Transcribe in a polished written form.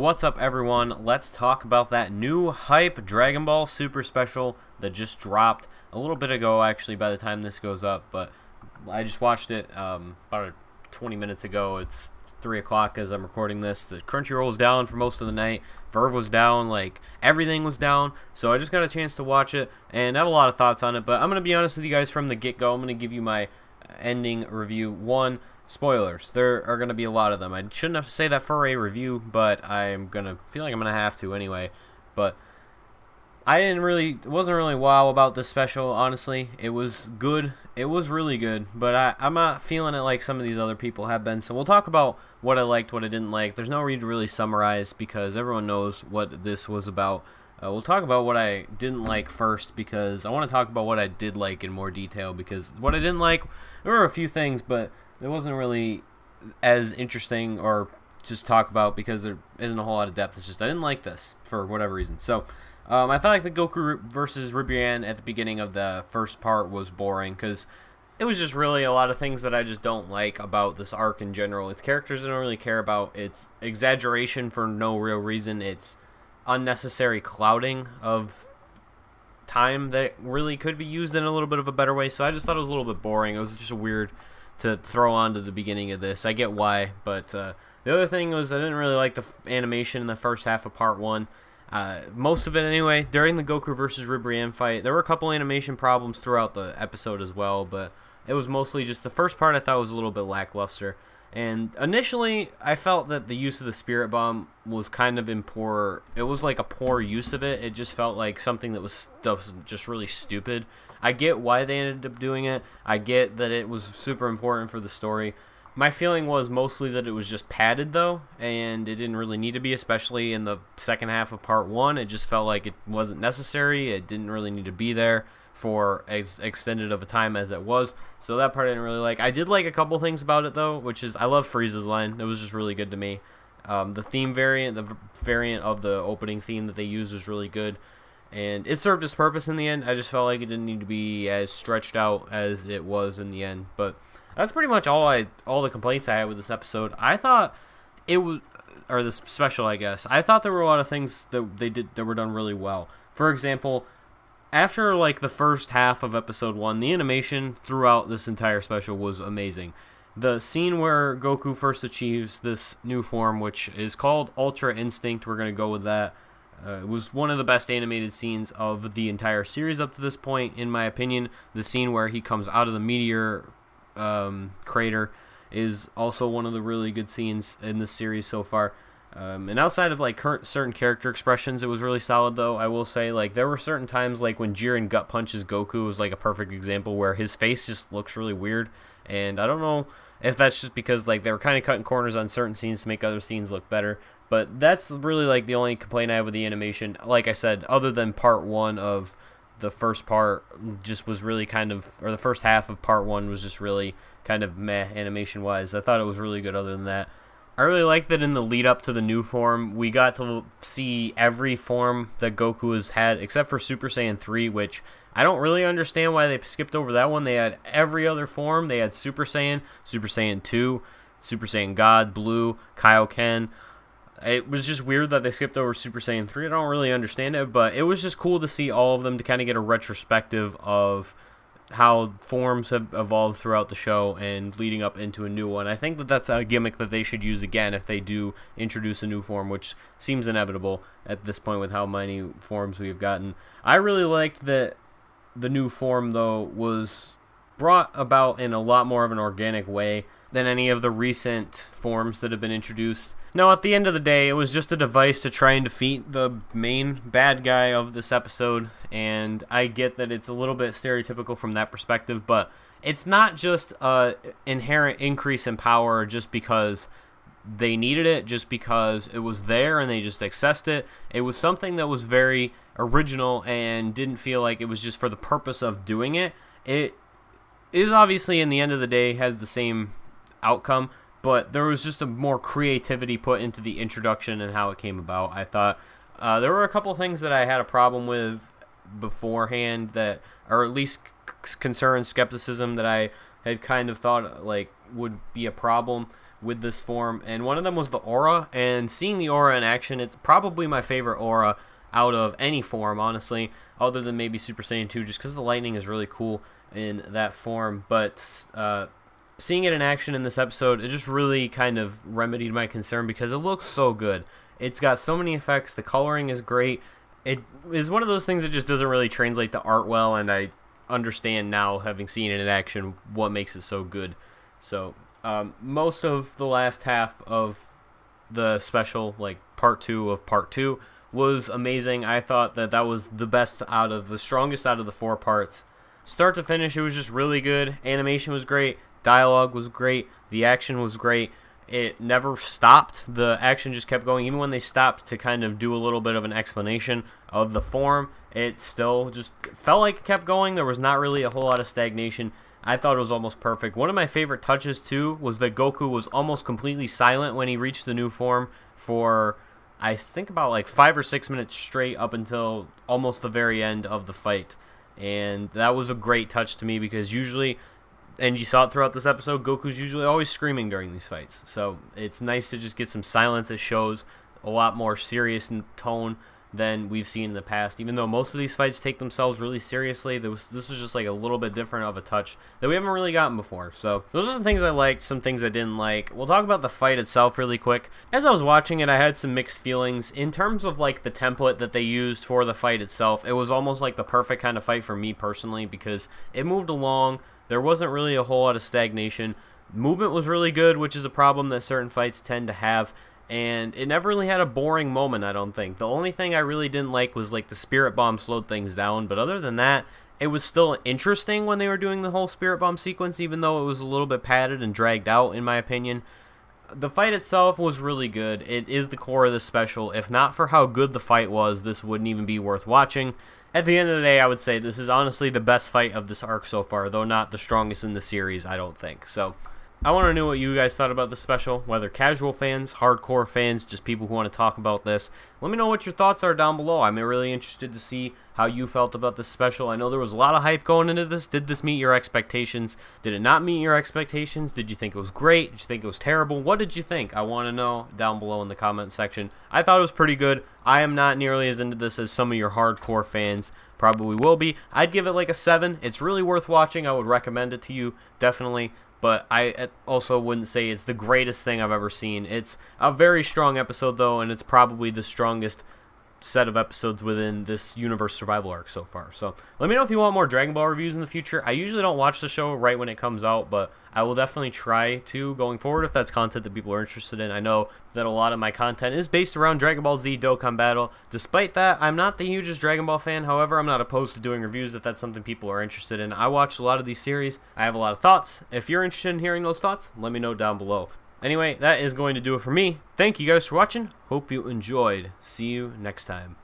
What's up, everyone? Let's talk about that new hype Dragon Ball Super Special that just dropped a little bit ago, actually, by the time this goes up. But I just watched it about 20 minutes ago. It's 3 o'clock as I'm recording this. The Crunchyroll was down for most of the night. Verve was down, like, everything was down. So I just got a chance to watch it, and I have a lot of thoughts on it. But I'm going to be honest with you guys from the get-go. I'm going to give you my ending review. One, spoilers. There are going to be a lot of them. I shouldn't have to say that for a review, but I'm going to feel like I'm going to have to anyway. But wasn't really wow about this special, honestly. It was good. It was really good, but I'm not feeling it like some of these other people have been. So we'll talk about what I liked, what I didn't like. There's no need to really summarize because everyone knows what this was about. We'll talk about what I didn't like first because I want to talk about what I did like in more detail, because what I didn't like, there were a few things, but it wasn't really as interesting or just talk about because there isn't a whole lot of depth. It's just I didn't like this for whatever reason. So I thought like the Goku versus Jiren at the beginning of the first part was boring because it was just really a lot of things that I just don't like about this arc in general. It's characters I don't really care about. It's exaggeration for no real reason. It's unnecessary clouding of time that really could be used in a little bit of a better way. So I just thought it was a little bit boring. It was just weird to throw on to the beginning of this. I get why, but the other thing was I didn't really like the animation in the first half of part one. Most of it anyway. During the Goku versus Jiren fight, there were a couple animation problems throughout the episode as well, but it was mostly just the first part I thought was a little bit lackluster. And initially, I felt that the use of the Spirit Bomb was kind of in poor. It was like a poor use of it. It just felt like something that was just really stupid. I get why they ended up doing it. I get that it was super important for the story. My feeling was mostly that it was just padded, though, and it didn't really need to be, especially in the second half of part one. It just felt like it wasn't necessary. It didn't really need to be there for as extended of a time as it was. So that part I didn't really like. I did like a couple things about it, though, which is I love Frieza's line. It was just really good to me. The theme variant, the variant of the opening theme that they used was really good. And it served its purpose in the end. I just felt like it didn't need to be as stretched out as it was in the end. But that's pretty much all the complaints I had with this episode. I thought it was, or this special, I guess. I thought there were a lot of things that they did that were done really well. For example, after like the first half of episode 1, the animation throughout this entire special was amazing. The scene where Goku first achieves this new form, which is called Ultra Instinct, we're going to go with that. It was one of the best animated scenes of the entire series up to this point, in my opinion. The scene where he comes out of the meteor crater is also one of the really good scenes in this series so far. And outside of like certain character expressions, it was really solid, though. I will say, like, there were certain times, like when Jiren gut punches Goku was like a perfect example where his face just looks really weird. And I don't know if that's just because like they were kind of cutting corners on certain scenes to make other scenes look better. But that's really like the only complaint I have with the animation. Like I said, other than part one of the first part just was really kind of, or the first half of part one was just really kind of meh animation wise. I thought it was really good other than that. I really like that in the lead up to the new form, we got to see every form that Goku has had except for Super Saiyan 3, which I don't really understand why they skipped over that one. They had every other form. They had Super Saiyan, Super Saiyan 2, Super Saiyan God, Blue, Kaioken. It was just weird that they skipped over Super Saiyan 3. I don't really understand it, but it was just cool to see all of them to kind of get a retrospective of how forms have evolved throughout the show and leading up into a new one. I think that that's a gimmick that they should use again if they do introduce a new form, which seems inevitable at this point with how many forms we've gotten. I really liked that the new form, though, was brought about in a lot more of an organic way than any of the recent forms that have been introduced. Now, at the end of the day, it was just a device to try and defeat the main bad guy of this episode, and I get that it's a little bit stereotypical from that perspective, but it's not just an inherent increase in power just because they needed it, just because it was there and they just accessed it. It was something that was very original and didn't feel like it was just for the purpose of doing it. It is obviously, in the end of the day, has the same outcome, but there was just a more creativity put into the introduction and how it came about. I thought there were a couple things that I had a problem with beforehand that, or at least concern, skepticism that I had kind of thought like would be a problem. with this form, and one of them was the aura, and seeing the aura in action, it's probably my favorite aura out of any form, honestly, other than maybe Super Saiyan 2, just because the lightning is really cool in that form. But seeing it in action in this episode, it just really kind of remedied my concern because it looks so good. It's got so many effects, the coloring is great. It is one of those things that just doesn't really translate to art well, and I understand now, having seen it in action, what makes it so good. So most of the last half of the special, like part 2 of part 2, was amazing. I thought that was the best out of the strongest out of the 4 parts. Start to finish, it was just really good. Animation was great, dialogue was great, the action was great. It never stopped. The action just kept going. Even when they stopped to kind of do a little bit of an explanation of the form, it still just felt like it kept going. There was not really a whole lot of stagnation. I thought it was almost perfect. One of my favorite touches, too, was that Goku was almost completely silent when he reached the new form for, I think, about like 5 or 6 minutes straight up until almost the very end of the fight. And that was a great touch to me because usually, and you saw it throughout this episode, Goku's usually always screaming during these fights. So it's nice to just get some silence. It shows a lot more serious in tone than we've seen in the past. Even though most of these fights take themselves really seriously, this was just like a little bit different of a touch that we haven't really gotten before. So those are some things I liked, some things I didn't like. We'll talk about the fight itself really quick. As I was watching it, I had some mixed feelings. In terms of like the template that they used for the fight itself, it was almost like the perfect kind of fight for me personally because it moved along. There wasn't really a whole lot of stagnation. Movement was really good, which is a problem that certain fights tend to have. And it never really had a boring moment, I don't think. The only thing I really didn't like was like the Spirit Bomb slowed things down. But other than that, it was still interesting when they were doing the whole Spirit Bomb sequence, even though it was a little bit padded and dragged out, in my opinion. The fight itself was really good. It is the core of the special. If not for how good the fight was, this wouldn't even be worth watching. At the end of the day, I would say this is honestly the best fight of this arc so far, though not the strongest in the series, I don't think. So I want to know what you guys thought about the special, whether casual fans, hardcore fans, just people who want to talk about this. Let me know what your thoughts are down below. I'm really interested to see how you felt about this special. I know there was a lot of hype going into this. Did this meet your expectations? Did it not meet your expectations? Did you think it was great? Did you think it was terrible? What did you think? I want to know down below in the comment section. I thought it was pretty good. I am not nearly as into this as some of your hardcore fans probably will be. I'd give it like a 7. It's really worth watching. I would recommend it to you, definitely. But I also wouldn't say it's the greatest thing I've ever seen. It's a very strong episode, though, and it's probably the strongest set of episodes within this universe survival arc so far. So let me know if you want more Dragon Ball reviews in the future. I usually don't watch the show right when it comes out, but I will definitely try to going forward if that's content that people are interested in. I know that a lot of my content is based around Dragon Ball Z Dokkan Battle. Despite that, I'm not the hugest Dragon Ball fan. However, I'm not opposed to doing reviews if that's something people are interested in. I watch a lot of these series. I have a lot of thoughts. If you're interested in hearing those thoughts, let me know down below. Anyway, that is going to do it for me. Thank you guys for watching. Hope you enjoyed. See you next time.